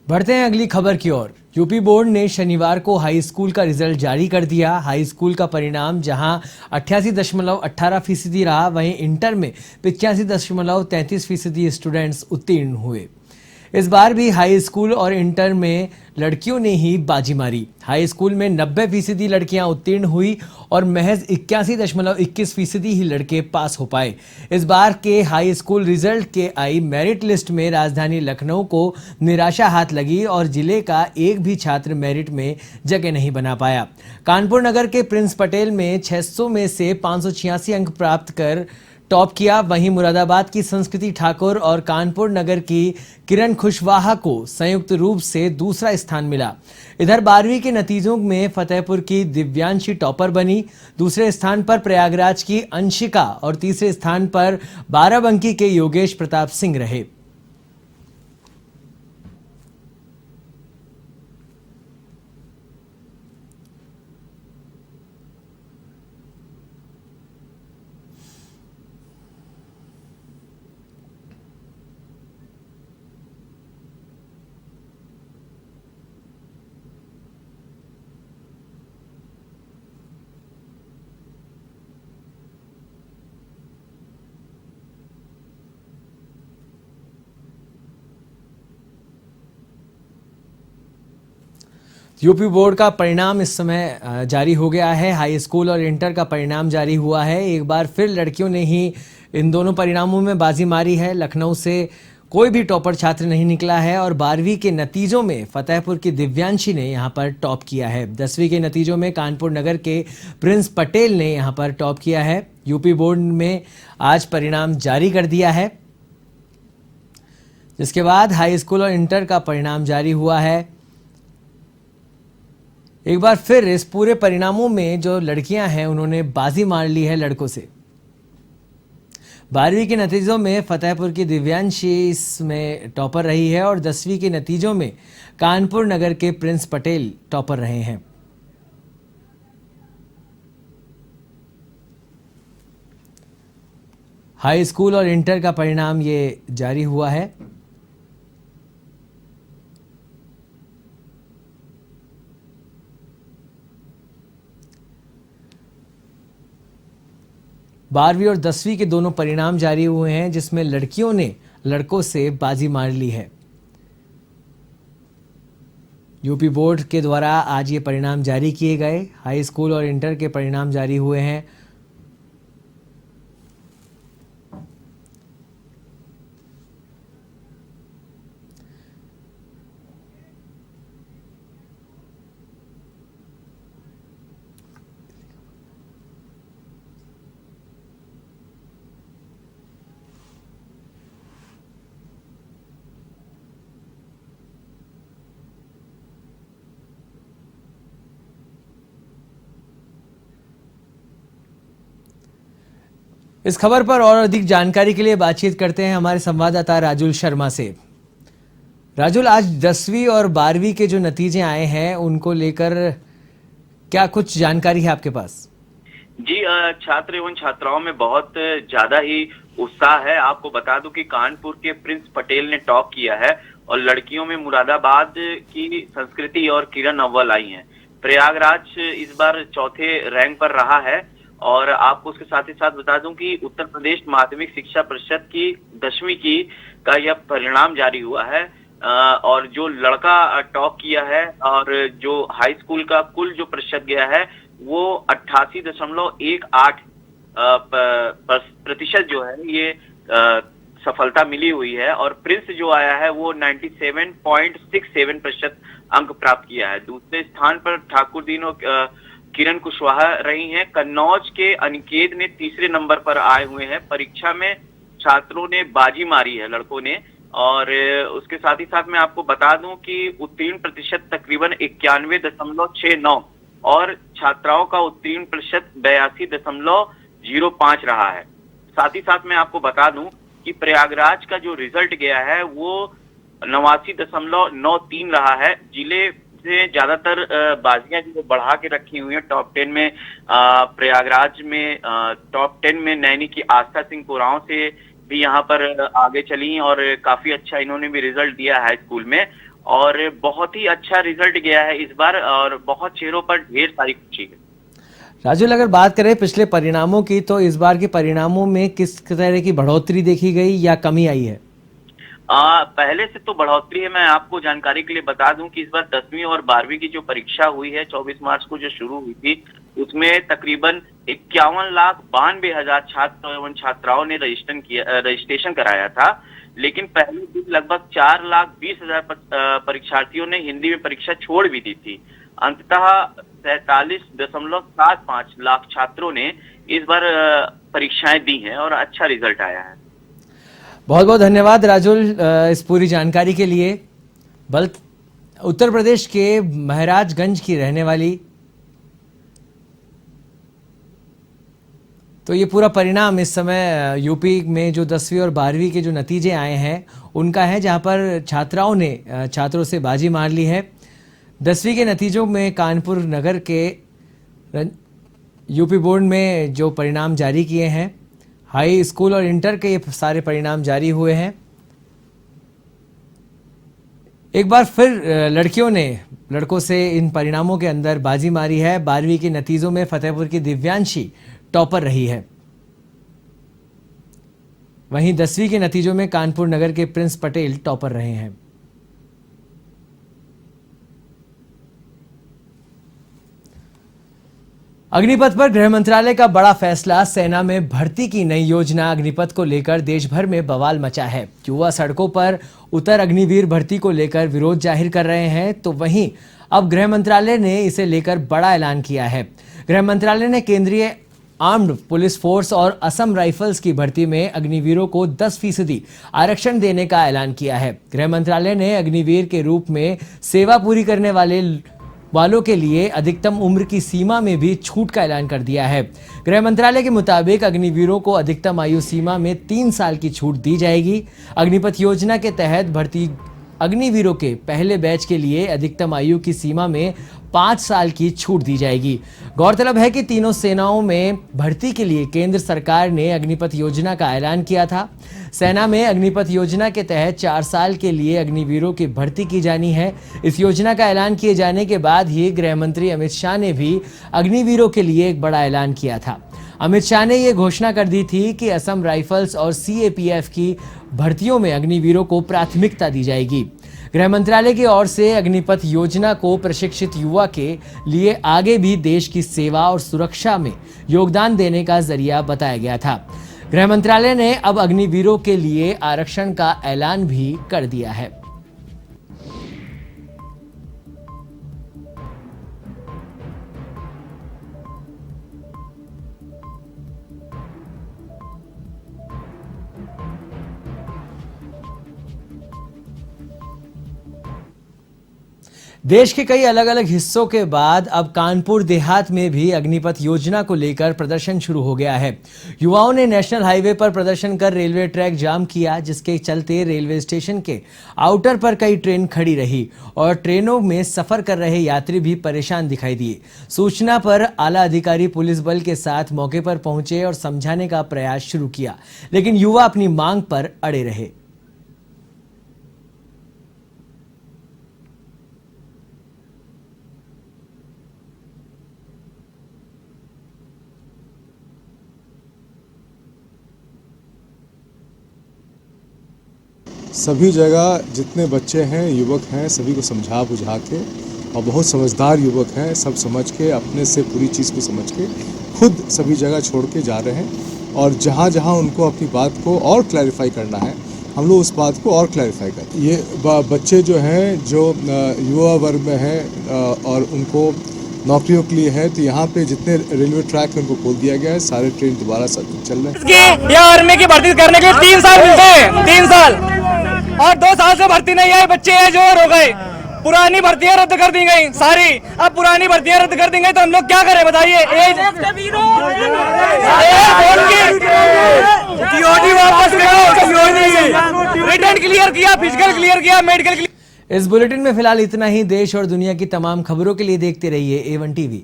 बढ़ते हैं अगली खबर की ओर। यूपी बोर्ड ने शनिवार को हाई स्कूल का रिजल्ट जारी कर दिया। हाई स्कूल का परिणाम जहां 88.18% रहा, वहीं इंटर में 85.33% स्टूडेंट्स उत्तीर्ण हुए। इस बार भी हाई स्कूल और इंटर में लड़कियों ने ही बाजी मारी। हाई स्कूल में 90% लड़कियां उत्तीर्ण हुई और महज 81.21% ही लड़के पास हो पाए। इस बार के हाई स्कूल रिजल्ट के आई मेरिट लिस्ट में राजधानी लखनऊ को निराशा हाथ लगी और जिले का एक भी छात्र मेरिट में जगह नहीं बना पाया। कानपुर नगर के प्रिंस पटेल में 600 में से 586 अंक प्राप्त कर टॉप किया। वहीं मुरादाबाद की संस्कृति ठाकुर और कानपुर नगर की किरण कुशवाहा को संयुक्त रूप से दूसरा स्थान मिला। इधर 12वीं के नतीजों में फतेहपुर की दिव्यांशी टॉपर बनी। दूसरे स्थान पर प्रयागराज की अंशिका और तीसरे स्थान पर बाराबंकी के योगेश प्रताप सिंह रहे। यूपी बोर्ड का परिणाम इस समय जारी हो गया है। हाई स्कूल और इंटर का परिणाम जारी हुआ है। एक बार फिर लड़कियों ने ही इन दोनों परिणामों में बाजी मारी है। लखनऊ से कोई भी टॉपर छात्र नहीं निकला है और 12वीं के नतीजों में फतेहपुर की दिव्यांशी ने यहां पर टॉप किया है। 10वीं के नतीजों में कानपुर नगर के प्रिंस पटेल ने यहां पर टॉप किया है। यूपी बोर्ड में आज परिणाम जारी कर दिया है, जिसके बाद हाई स्कूल और इंटर का परिणाम जारी हुआ है। एक बार फिर इस पूरे परिणामों में जो लड़कियां हैं उन्होंने बाजी मार ली है लड़कों से। 12वीं के नतीजों में फतेहपुर की दिव्यांशी इसमें टॉपर रही है और 10वीं के नतीजों में कानपुर नगर के प्रिंस पटेल टॉपर रहे हैं। हाई स्कूल और इंटर का परिणाम ये जारी हुआ है। बारहवीं और 10वीं के दोनों परिणाम जारी हुए हैं, जिसमें लड़कियों ने लड़कों से बाजी मार ली है। यूपी बोर्ड के द्वारा आज ये परिणाम जारी किए गए। हाई स्कूल और इंटर के परिणाम जारी हुए हैं। इस खबर पर और अधिक जानकारी के लिए बातचीत करते हैं हमारे संवाददाता राजुल शर्मा से। राजुल, आज 10वीं और 12वीं के जो नतीजे आए हैं उनको लेकर क्या कुछ जानकारी है आपके पास? जी, छात्र एवं छात्राओं में बहुत ज्यादा ही उत्साह है। आपको बता दूं कि कानपुर के प्रिंस पटेल ने टॉप किया है और लड़कियों में मुरादाबाद की संस्कृति और किरण अव्वल आई हैं। प्रयागराज इस बार चौथे रैंक पर रहा है और आपको उसके साथ ही साथ बता दूं कि उत्तर प्रदेश माध्यमिक शिक्षा परिषद की 10वीं की का यह परिणाम जारी हुआ है और जो लड़का टॉप किया है और जो हाई स्कूल का कुल जो प्रतिशत गया है वो 88.18 प्रतिशत जो है ये सफलता मिली हुई है और प्रिंस जो आया है वो 97.67% अंक प्राप्त किया है। दूसरे स्थान पर ठाकुर दीन और किरण कुशवाहा रही हैं। कन्नौज के अनिकेत ने तीसरे नंबर पर आए हुए हैं। परीक्षा में छात्रों ने बाजी मारी है लड़कों ने और उसके साथ ही साथ मैं आपको बता दूं कि उत्तीर्ण प्रतिशत तकरीबन 91.69 और छात्राओं का उत्तीर्ण प्रतिशत 82.05 रहा है। साथ ही साथ मैं आपको बता दूं कि प्रयागराज का जो रिजल्ट गया है वो 89.93 रहा है। जिले से ज्यादातर बाजियां जो बढ़ा के रखी हुई हैं टॉप 10 में प्रयागराज में टॉप 10 में नैनी की आस्था सिंह कोराव से भी यहाँ पर आगे चली और काफी अच्छा इन्होंने भी रिजल्ट दिया है स्कूल में और बहुत ही अच्छा रिजल्ट गया है इस बार और बहुत चेहरों पर ढेर सारी खुशी है। राजुल, अगर बात करें पिछले परिणामों की तो इस बार के परिणामों में किस तरह की बढ़ोतरी देखी गई या कमी आई है? पहले से तो बढ़ोतरी है। मैं आपको जानकारी के लिए बता दूं कि इस बार 10वीं और 12वीं की जो परीक्षा हुई है 24 मार्च को जो शुरू हुई थी, उसमें तकरीबन 51,92,000 छात्र एवं छात्राओं ने रजिस्ट्रेशन कराया था। लेकिन पहले दिन लगभग 4,20,000 परीक्षार्थियों ने हिंदी में परीक्षा छोड़ भी दी थी। अंततः 47.75 लाख छात्रों ने इस बार परीक्षाएं दी हैं और अच्छा रिजल्ट आया है। बहुत बहुत धन्यवाद राजुल इस पूरी जानकारी के लिए। उत्तर प्रदेश के महाराजगंज की रहने वाली, तो ये पूरा परिणाम इस समय यूपी में जो 10वीं और 12वीं के जो नतीजे आए हैं उनका है, जहां पर छात्राओं ने छात्रों से बाजी मार ली है। 10वीं के नतीजों में कानपुर नगर के यूपी बोर्ड में जो परिणाम जारी किए हैं, हाई स्कूल और इंटर के ये सारे परिणाम जारी हुए हैं। एक बार फिर लड़कियों ने लड़कों से इन परिणामों के अंदर बाजी मारी है। 12वीं के नतीजों में फतेहपुर की दिव्यांशी टॉपर रही है। वहीं 10वीं के नतीजों में कानपुर नगर के प्रिंस पटेल टॉपर रहे हैं। अग्निपथ पर गृह मंत्रालय का बड़ा फैसला। सेना में भर्ती की नई योजना अग्निपथ को लेकर देश भर में बवाल मचा है। युवा सड़कों पर उतर अग्निवीर भर्ती को लेकर विरोध जाहिर कर रहे हैं, तो वहीं अब गृह मंत्रालय ने इसे लेकर बड़ा ऐलान किया है। गृह मंत्रालय ने केंद्रीय आर्म्ड पुलिस फोर्स और असम राइफल्स की भर्ती में अग्निवीरों को 10% आरक्षण देने का ऐलान किया है। गृह मंत्रालय ने अग्निवीर के रूप में सेवा पूरी करने वालों के लिए अधिकतम उम्र की सीमा में भी छूट का ऐलान कर दिया है। गृह मंत्रालय के मुताबिक अग्निवीरों को अधिकतम आयु सीमा में 3 साल की छूट दी जाएगी। अग्निपथ योजना के तहत भर्ती अग्निवीरों के पहले बैच के लिए अधिकतम आयु की सीमा में 5 साल की छूट दी जाएगी। गौरतलब है कि तीनों सेनाओं में भर्ती के लिए केंद्र सरकार ने अग्निपथ योजना का ऐलान किया था। सेना में अग्निपथ योजना के तहत 4 साल के लिए अग्निवीरों की भर्ती की जानी है। इस योजना का ऐलान किए जाने के बाद ही गृह मंत्री अमित शाह ने भी अग्निवीरों के लिए एक बड़ा ऐलान किया था। अमित शाह ने यह घोषणा कर दी थी कि असम राइफल्स और सीएपीएफ की भर्तियों में अग्निवीरों को प्राथमिकता दी जाएगी। गृह मंत्रालय की ओर से अग्निपथ योजना को प्रशिक्षित युवा के लिए आगे भी देश की सेवा और सुरक्षा में योगदान देने का जरिया बताया गया था। गृह मंत्रालय ने अब अग्निवीरों के लिए आरक्षण का ऐलान भी कर दिया है। देश के कई अलग अलग हिस्सों के बाद अब कानपुर देहात में भी अग्निपथ योजना को लेकर प्रदर्शन शुरू हो गया है। युवाओं ने नेशनल हाईवे पर प्रदर्शन कर रेलवे ट्रैक जाम किया, जिसके चलते रेलवे स्टेशन के आउटर पर कई ट्रेन खड़ी रही और ट्रेनों में सफर कर रहे यात्री भी परेशान दिखाई दिए। सूचना पर आला अधिकारी पुलिस बल के साथ मौके पर पहुंचे और समझाने का प्रयास शुरू किया, लेकिन युवा अपनी मांग पर अड़े रहे। सभी जगह जितने बच्चे हैं, युवक हैं, सभी को समझा बुझा के, और बहुत समझदार युवक हैं, सब समझ के, अपने से पूरी चीज़ को समझ के खुद सभी जगह छोड़ के जा रहे हैं। और जहाँ जहाँ उनको अपनी बात को और क्लैरिफाई करना है, हम लोग उस बात को और क्लैरिफाई करें। ये बच्चे जो हैं, जो युवा वर्ग में हैं और उनको नौकरियों के लिए है, तो यहाँ पे जितने रेलवे ट्रैक उनको खोल दिया गया है, सारे ट्रेन दोबारा चल रहे हैं। या आर्मी की भर्ती करने के लिए 3 साल मिलते हैं, 3 साल, और 2 साल से भर्ती नहीं आई। बच्चे हैं जो हो गए, पुरानी भर्तियां रद्द कर दी गई सारी। अब पुरानी भर्तियां रद्द कर दी गई तो हम लोग क्या करें बताइए? वापस रिटर्न क्लियर किया, फिजिकल क्लियर किया, मेडिकल क्लियर। इस बुलेटिन में फिलहाल इतना ही। देश और दुनिया की तमाम खबरों के लिए देखते रहिए A1 TV।